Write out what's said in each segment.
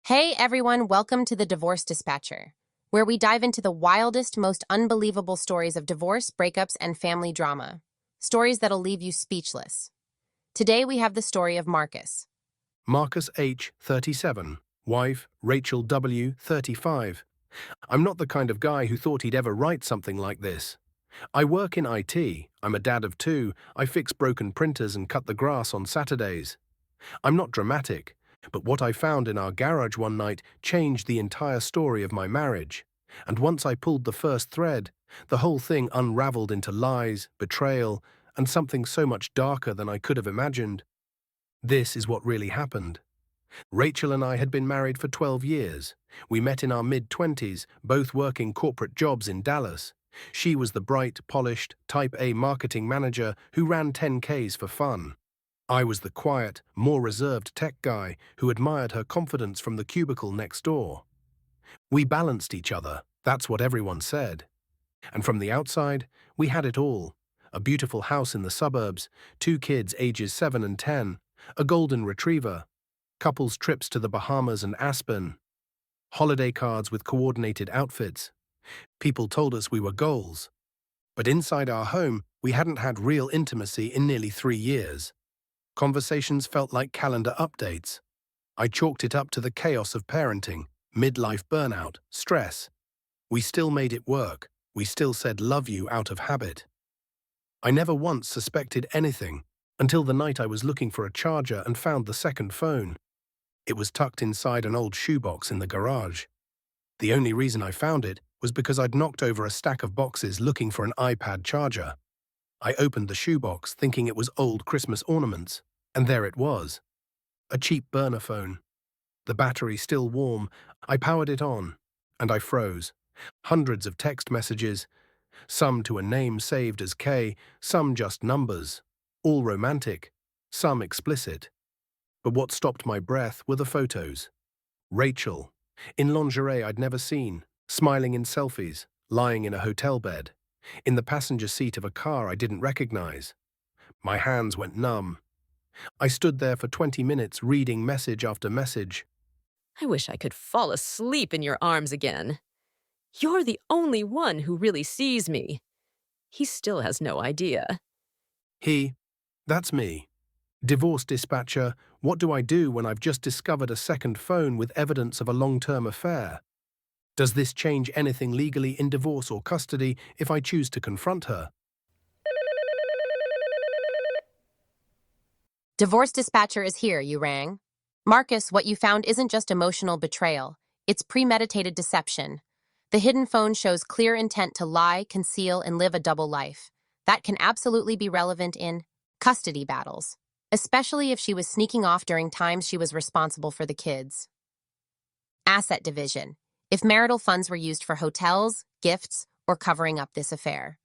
Hey everyone, welcome to the Divorce Dispatcher, where we dive into the wildest, most unbelievable stories of divorce, breakups, and family drama. Stories that'll leave you speechless. Today we have the story of Marcus. Marcus H., 37. Wife, Rachel W., 35. I'm not the kind of guy who thought he'd ever write something like this. I work in IT, I'm a dad of two, I fix broken printers and cut the grass on Saturdays. I'm not dramatic, but what I found in our garage one night changed the entire story of my marriage. And once I pulled the first thread, the whole thing unraveled into lies, betrayal, and something so much darker than I could have imagined. This is what really happened. Rachel and I had been married for 12 years. We met in our mid-20s, both working corporate jobs in Dallas. She was the bright, polished, Type A marketing manager who ran 10Ks for fun. I was the quiet, more reserved tech guy who admired her confidence from the cubicle next door. We balanced each other, that's what everyone said. And from the outside, we had it all. A beautiful house in the suburbs, two kids ages 7 and 10, a golden retriever, couples trips to the Bahamas and Aspen, holiday cards with coordinated outfits. People told us we were goals. But inside our home, we hadn't had real intimacy in nearly 3 years. Conversations felt like calendar updates. I chalked it up to the chaos of parenting, midlife burnout, stress. We still made it work. We still said love you out of habit. I never once suspected anything until the night I was looking for a charger and found the second phone. It was tucked inside an old shoebox in the garage. The only reason I found it was because I'd knocked over a stack of boxes looking for an iPad charger. I opened the shoebox thinking it was old Christmas ornaments, and there it was. A cheap burner phone. The battery still warm, I powered it on, and I froze. Hundreds of text messages, some to a name saved as K, some just numbers, all romantic, some explicit. But what stopped my breath were the photos. Rachel, in lingerie I'd never seen, smiling in selfies, lying in a hotel bed, in the passenger seat of a car I didn't recognize. My hands went numb. I stood there for 20 minutes reading message after message. I wish I could fall asleep in your arms again. You're the only one who really sees me. He still has no idea. That's me. Divorce dispatcher, what do I do when I've just discovered a second phone with evidence of a long-term affair? Does this change anything legally in divorce or custody if I choose to confront her? Divorce Dispatcher is here, you rang. Marcus, what you found isn't just emotional betrayal, it's premeditated deception. The hidden phone shows clear intent to lie, conceal, and live a double life. That can absolutely be relevant in custody battles, especially if she was sneaking off during times she was responsible for the kids. Asset division, if marital funds were used for hotels, gifts, or covering up this affair.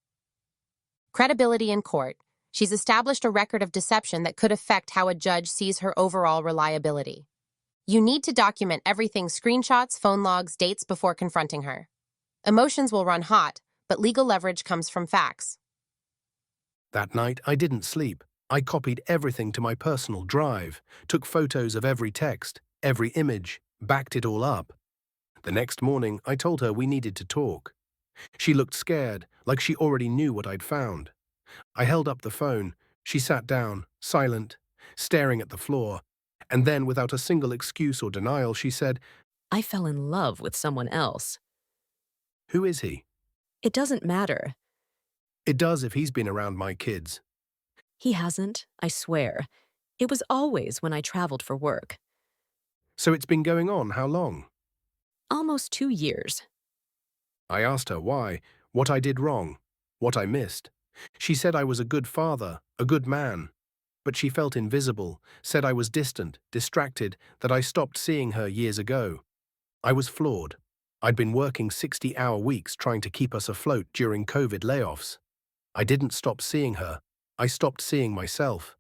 Credibility in court, she's established a record of deception that could affect how a judge sees her overall reliability. You need to document everything: screenshots, phone logs, dates before confronting her. Emotions will run hot, but legal leverage comes from facts. That night, I didn't sleep. I copied everything to my personal drive, took photos of every text, every image, backed it all up. The next morning, I told her we needed to talk. She looked scared, like she already knew what I'd found. I held up the phone. She sat down, silent, staring at the floor, and then, without a single excuse or denial, she said, I fell in love with someone else. "Who is he?" It doesn't matter. "It does if he's been around my kids." He hasn't, I swear. It was always when I traveled for work. "So it's been going on how long?" Almost 2 years. I asked her why, what I did wrong, what I missed. She said I was a good father, a good man. But she felt invisible, said I was distant, distracted, that I stopped seeing her years ago. I was flawed. I'd been working 60-hour weeks trying to keep us afloat during COVID layoffs. I didn't stop seeing her. I stopped seeing myself.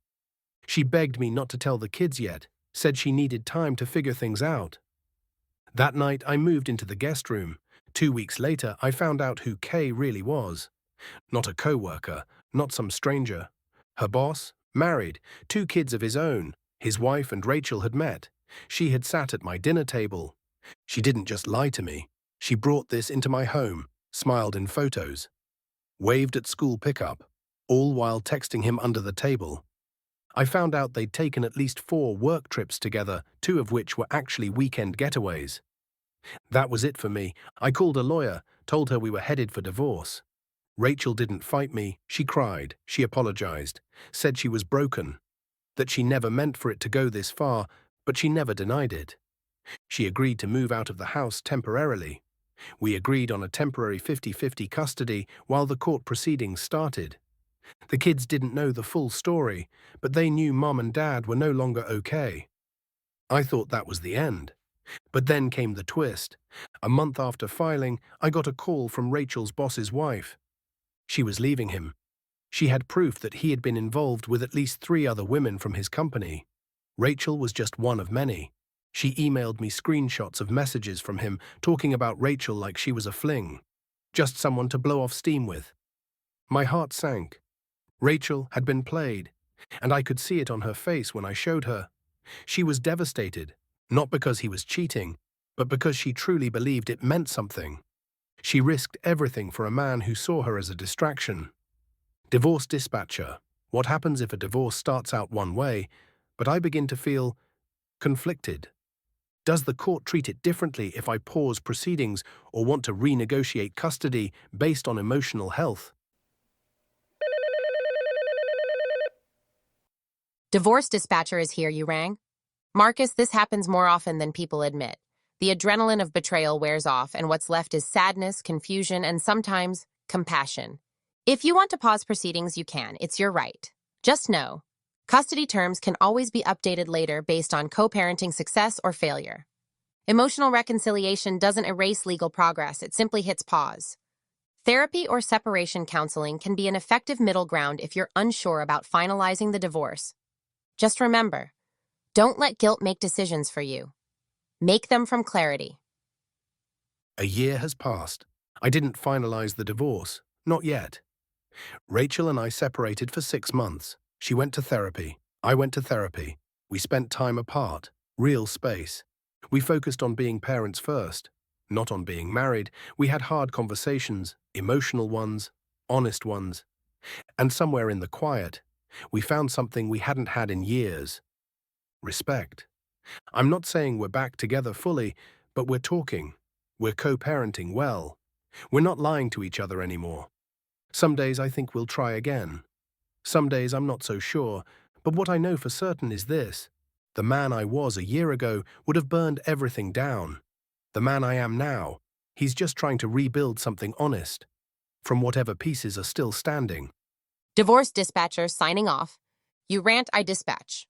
She begged me not to tell the kids yet, said she needed time to figure things out. That night, I moved into the guest room. 2 weeks later, I found out who Kay really was. Not a co-worker, not some stranger. Her boss, married, 2 kids of his own. His wife and Rachel had met. She had sat at my dinner table. She didn't just lie to me. She brought this into my home, smiled in photos, waved at school pickup, all while texting him under the table. I found out they'd taken at least 4 work trips together, 2 of which were actually weekend getaways. That was it for me. I called a lawyer, told her we were headed for divorce. Rachel didn't fight me. She cried. She apologized, said she was broken, that she never meant for it to go this far, but she never denied it. She agreed to move out of the house temporarily. We agreed on a temporary 50-50 custody while the court proceedings started. The kids didn't know the full story, but they knew Mom and Dad were no longer okay. I thought that was the end. But then came the twist. A month after filing, I got a call from Rachel's boss's wife. She was leaving him. She had proof that he had been involved with at least 3 other women from his company. Rachel was just one of many. She emailed me screenshots of messages from him talking about Rachel like she was a fling, just someone to blow off steam with. My heart sank. Rachel had been played, and I could see it on her face when I showed her. She was devastated, not because he was cheating, but because she truly believed it meant something. She risked everything for a man who saw her as a distraction. Divorce dispatcher. What happens if a divorce starts out one way, but I begin to feel conflicted? Does the court treat it differently if I pause proceedings or want to renegotiate custody based on emotional health? Divorce dispatcher is here, you rang. Marcus, this happens more often than people admit. The adrenaline of betrayal wears off, and what's left is sadness, confusion, and sometimes compassion. If you want to pause proceedings, you can. It's your right. Just know, custody terms can always be updated later based on co-parenting success or failure. Emotional reconciliation doesn't erase legal progress, it simply hits pause. Therapy or separation counseling can be an effective middle ground if you're unsure about finalizing the divorce. Just remember, don't let guilt make decisions for you. Make them from clarity. A year has passed. I didn't finalize the divorce. Not yet. Rachel and I separated for 6 months. She went to therapy. I went to therapy. We spent time apart. Real space. We focused on being parents first, not on being married. We had hard conversations, emotional ones, honest ones. And somewhere in the quiet, we found something we hadn't had in years. Respect. I'm not saying we're back together fully, but we're talking. We're co-parenting well. We're not lying to each other anymore. Some days I think we'll try again. Some days I'm not so sure, but what I know for certain is this. The man I was a year ago would have burned everything down. The man I am now, he's just trying to rebuild something honest, from whatever pieces are still standing. Divorce dispatcher signing off. You rant, I dispatch.